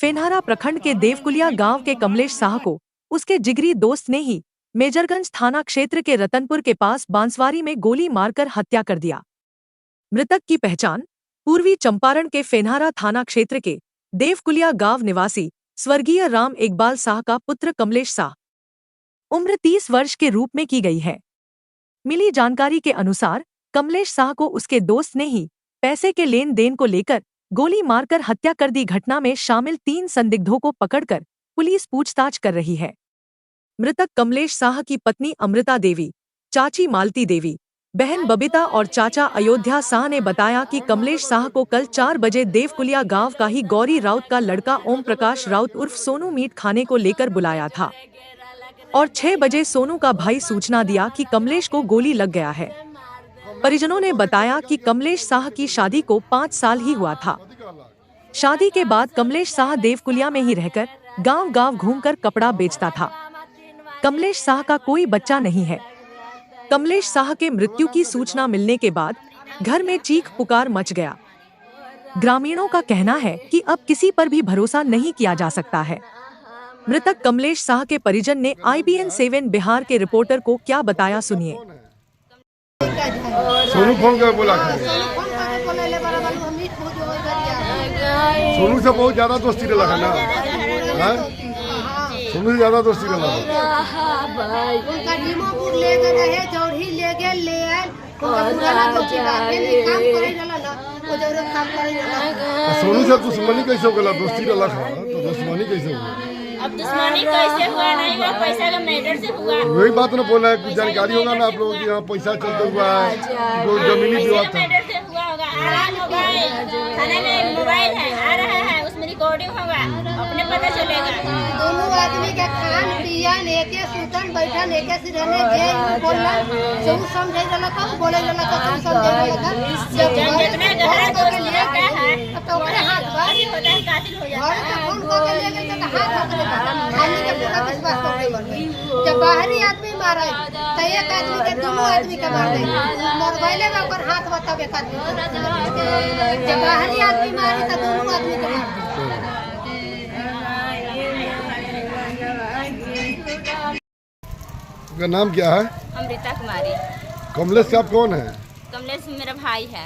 फेनहारा प्रखंड के देवकुलिया गांव के कमलेश साह को उसके जिगरी दोस्त ने ही मेजरगंज थाना क्षेत्र के रतनपुर के पास बांसवारी में गोली मारकर हत्या कर दिया। मृतक की पहचान पूर्वी चंपारण के फेनहारा थाना क्षेत्र के देवकुलिया गांव निवासी स्वर्गीय राम इकबाल साह का पुत्र कमलेश साह उम्र 30 वर्ष के रूप में की गई है। मिली जानकारी के अनुसार कमलेश साह को उसके दोस्त ने ही पैसे के लेन देन को लेकर गोली मारकर हत्या कर दी। घटना में शामिल 3 संदिग्धों को पकड़कर पुलिस पूछताछ कर रही है। मृतक कमलेश साह की पत्नी अमृता देवी, चाची मालती देवी, बहन बबीता और चाचा अयोध्या साह ने बताया कि कमलेश साह को कल 4 बजे देवकुलिया गांव का ही गौरी राउत का लड़का ओम प्रकाश राउत उर्फ सोनू मीट खाने को लेकर बुलाया था और 6 बजे सोनू का भाई सूचना दिया कि कमलेश को गोली लग गया है। परिजनों ने बताया कि कमलेश साह की शादी को 5 साल ही हुआ था। शादी के बाद कमलेश साह देवकुलिया में ही रहकर गांव-गांव घूमकर कपड़ा बेचता था। कमलेश साह का कोई बच्चा नहीं है। कमलेश साह के मृत्यु की सूचना मिलने के बाद घर में चीख पुकार मच गया। ग्रामीणों का कहना है कि अब किसी पर भी भरोसा नहीं किया जा सकता है। मृतक कमलेश साह के परिजन ने IBN 7 बिहार के रिपोर्टर को क्या बताया, सुनिए। सोनू फोन कर बोला सोनू से बहुत ज्यादा दोस्ती रहा ना, सोनू से ज्यादा दोस्ती रहा। सोनू से दुश्मनी कैसे हो गया? दोस्ती रहा तो दुश्मनी कैसे हो? अब दुश्मनी कैसे हुआ? नहीं हुआ, पैसा का मैटर से हुआ। वही बात ना बोला है, जानकारी होगा ना आप लोगों की, यहाँ पैसा चलता हुआ है, जो जमीनी विवाद था। मैटर से हुआ होगा। थाने में मोबाइल है, आ रहा है, उसमें रिकॉर्डिंग होगा, अपने पता चलेगा। दोनों आदमी के खान पियन एके सुतन बैठन एके सिरने जे बोलना सब समझे जाला का बोले जाला का सब समझे जाला जब जितना गहरा दोस्त लेता है तो ओकरे हाथ बारी होता है, कातिल हो जाता घर है। के फोन को के लेके तो हाथ ओकरे आदमी के पूरा विश्वास कर गई। जब बाहरी आदमी मारे तो एक आदमी के दोनों आदमी के मार दे, मोबाइले में ओकर हाथ बतावे का। जब बाहरी आदमी मारे तो दोनों आदमी के मार उनका नाम क्या है? अमृता कुमारी। कमलेश साहब कौन है? कमलेश मेरा भाई है।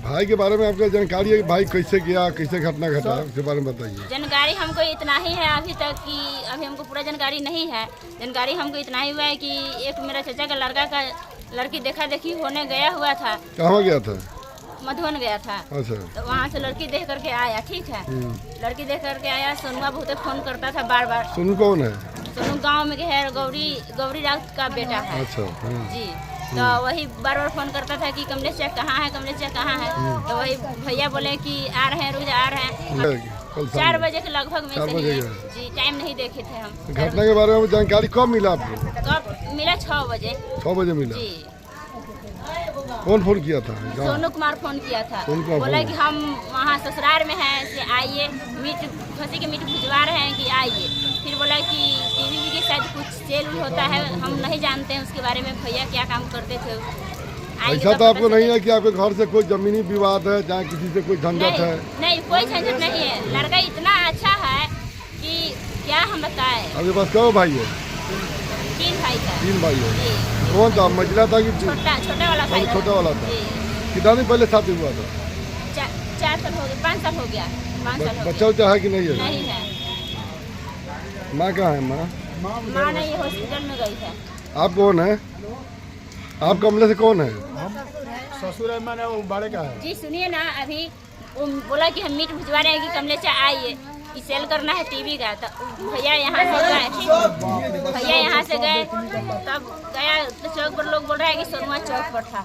भाई के बारे में आपका जानकारी है कि भाई कैसे गया, कैसे घटना घटा, उसके बारे में बताइए। जानकारी हमको इतना ही है अभी तक कि अभी हमको पूरा जानकारी नहीं है। जानकारी हमको इतना ही हुआ है कि एक मेरा चाचा का लड़का का लड़की देखा देखी होने गया हुआ था। कहाँ गया था? मधुबन गया था। अच्छा। तो वहाँ से लड़की देख करके आया, ठीक है। लड़की देख करके आया, सोनुआ बहुत फोन करता था बार बार। सोनू कौन है? सोनू गांव में है, गौरी राउत का बेटा है। अच्छा। जी, तो वही बार बार फोन करता था कि कमलेश चाचा कहाँ है, कमलेश चाचा कहाँ है। तो वही भैया बोले कि आ रहे हैं, रोज आ रहे हैं। 4 बजे के लगभग में से ही। जी, टाइम नहीं देखे थे हम। घटना के बारे में जानकारी कब मिला आपको? कब मिला? 6 बजे। 6 बजे मिला। जी। कौन फोन किया था? सोनू कुमार फोन किया था। बोला कि हम वहाँ ससुराल में हैं, से आइए, मीट खसी के मीट भिजवा रहे हैं कि आइए। फिर बोला कि टीवी के शायद कुछ सेल होता है, हम नहीं जानते हैं उसके बारे में। भैया क्या काम करते थे? ऐसा तो आपको नहीं है कि आपके घर से कोई जमीनी विवाद है, जहाँ किसी से कोई झंझट है? नहीं, कोई झंझट नहीं है। लड़का इतना अच्छा है कि क्या हम बताएं। आपके पास कौ भाई है? 3 भाई था। 3 भाई है। कौन था? मझिला था कि छोटा वाला भाई? छोटा वाला था। कितना दिन पहले शादी हुआ था? 4 साल हो गया, 5 साल हो गया। 5 साल। बच्चा उच्चा है कि नहीं है? नहीं है। माँ कहाँ है? माँ नहीं, हॉस्पिटल में गई है। आप कौन है? आप कमले से कौन है? ससुर है, मैंने वो बड़े का है। जी सुनिए ना, अभी वो बोला कि हम मीट भिजवा रहे हैं कि कमलेश चाचा आइए कि सेल करना है टीवी का। तो भैया यहाँ से गए, ठीक, भैया यहाँ से गए, तब गया तो चौक पर लोग बोल रहे हैं कि सोनुआ चौक पर था।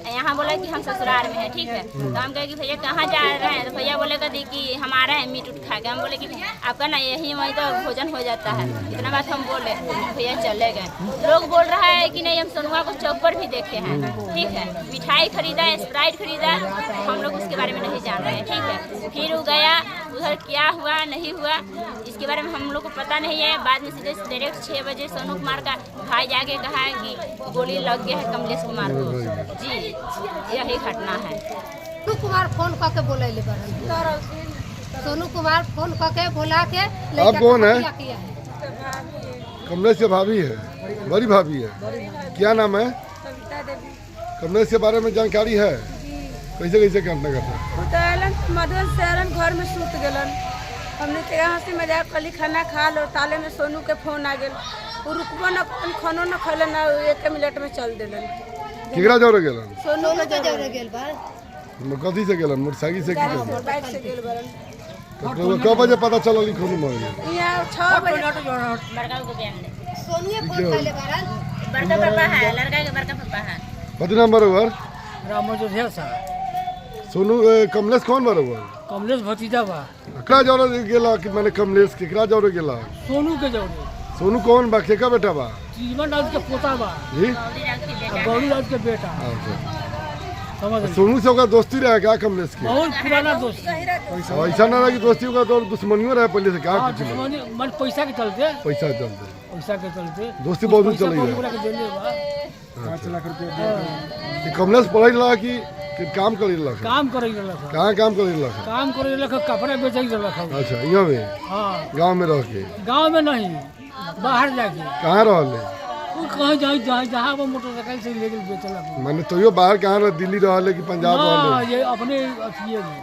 यहाँ बोला कि हम ससुराल में है, ठीक है। तो हम कहे कि भैया कहाँ जा रहे हैं? तो भैया बोले कि हम आ रहे हैं मीट उठ खा के। हम बोले कि आपका ना यही वहीं तो भोजन हो जाता है। इतना बात हम बोले, भैया चले गए। लोग बोल रहा है कि नहीं, हम सोनुआ को चौक पर भी देखे हैं, ठीक है। मिठाई खरीदा, स्प्राइट खरीदा, हम लोग उसके बारे में नहीं जान रहे हैं, ठीक है। फिर वो गया, उधर क्या हुआ नहीं हुआ इसके बारे में हम लोग को पता नहीं है। बाद में सीधे डायरेक्ट 6 बजे सोनू कुमार का भाई जाके कहा है कि गोली लग गया है कमलेश कुमार को। जी, यही घटना है। सोनू कुमार फोन करके बोले ले सोनू कुमार फोन करके बोला के आप कौन है? किया है। कमलेश के भाभी है, बड़ी भाभी है। क्या नाम है? कमलेश के बारे में जानकारी है? कैसे कैसे करना करता? मधुर शहरन घर में सूत गलन। हमने तो यहाँ से मजाक कली खाना खा लो, ताले में सोनू के फोन आ गए। वो रुकबो न खानो न खैलन न, 1 मिनट में चल दिलन। केकरा जोरे गेलन? सोनू के जरे गेल बा। कथी से गेलन? मोटरसाइकिल से की गेलन? बाइक से गेल बरन। तो कब बजे पता चलल कि खून मर गया? यहाँ 6 बजे बड़का को बयान दे। सोनू ये फोन कैले बारन। बड़का पापा है, लड़का के बड़का पापा है। कथी नाम बरोबर? रामोजोधिया साहब। सोनू कमलेश कौन बरोबर? कमलेश भतीजा बा। केकरा जोरे गेला कि माने कमलेश केकरा जोरे गेला? सोनू के जौरे। सोनू कौन बा? केका बेटा बा? जीवन राज के पोता बा। जी गौरी राज के बेटा। अच्छा। समझ गए? सोनू से ओका दोस्ती रहे क्या कमलेश की? बहुत पुराना दोस्त। ऐसा ना रहा कि दोस्ती होगा तो दुश्मनियों रहे पहले से क्या हाँ, कुछ नहीं? दुश्मनी मन पैसा के चलते। पैसा चलते पैसा के चलते दोस्ती बहुत दिन पैसा चली बहुत है। के देले बा। 5 लाख रुपया कि कमलेश पढ़े ला कि काम करे ला? काम करे रहलक। कहाँ काम करे ला? काम करे रहलक, कपड़ा बेचे रहलक। अच्छा, यहाँ में हाँ, गांव में रह के? गांव में नहीं, बाहर जाके। कहाँ रहले? वो कहीं जहाँ वो मोटरसाइकिल से ले गए बेचलक। माने तो यो बाहर कहाँ रह? दिल्ली रहले कि पंजाब हाँ, रहले? ये अपने अथिये में।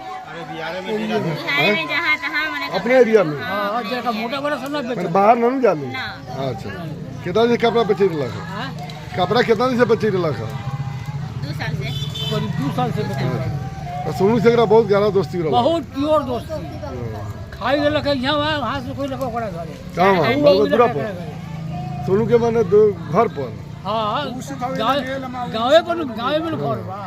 बिहार में जहाँ तहाँ मने अपने एरिया में? हाँ, जगह मोटा बड़ा सब ना माने बेचल। बाहर ना जाले? ना। अच्छा, कितना दिन कपड़ा बेचे रहा? हाँ, कपड़ा कितना दिन से बेचे रहा? 2 साल से। करीब 2 साल से बेचल। सोनू से एकरा बहुत गहरा दोस्ती रहा? बहुत प्योर दोस्ती। खाई रहलक यहाँ वहाँ से कोई लगा पड़ा घरे। कहाँ वहाँ? वो बलगोदरा रखा पर? घरे। सोनू के माने घर पर? हाँ, गाँवे पर गाँवे में घर बा।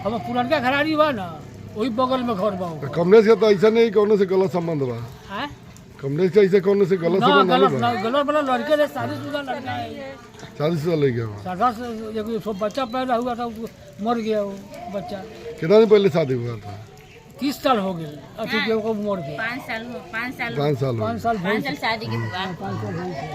हम पुरनका घरारी बा ना, वही बगल में घर बा। तो कमलेश के तो ऐसा नहीं कोनो से गलत संबंध बा? हाँ? कमलेश के ऐसे कोनो से गलत ना, संबंध गलत नहीं बा? गलत वाला लड़के रे, शादीशुदा लड़का है। शादीशुदा ले गया? सादा से एक बच्चा पैदा हुआ था, उसको मर गया वो बच्चा। कितना दिन पहले शादी हुआ था? 30 साल हो गए अथी के वो मर गए। 5 साल हो 5 साल 5 साल हो 5 साल 5 साल शादी के बाद 5 साल हो गए।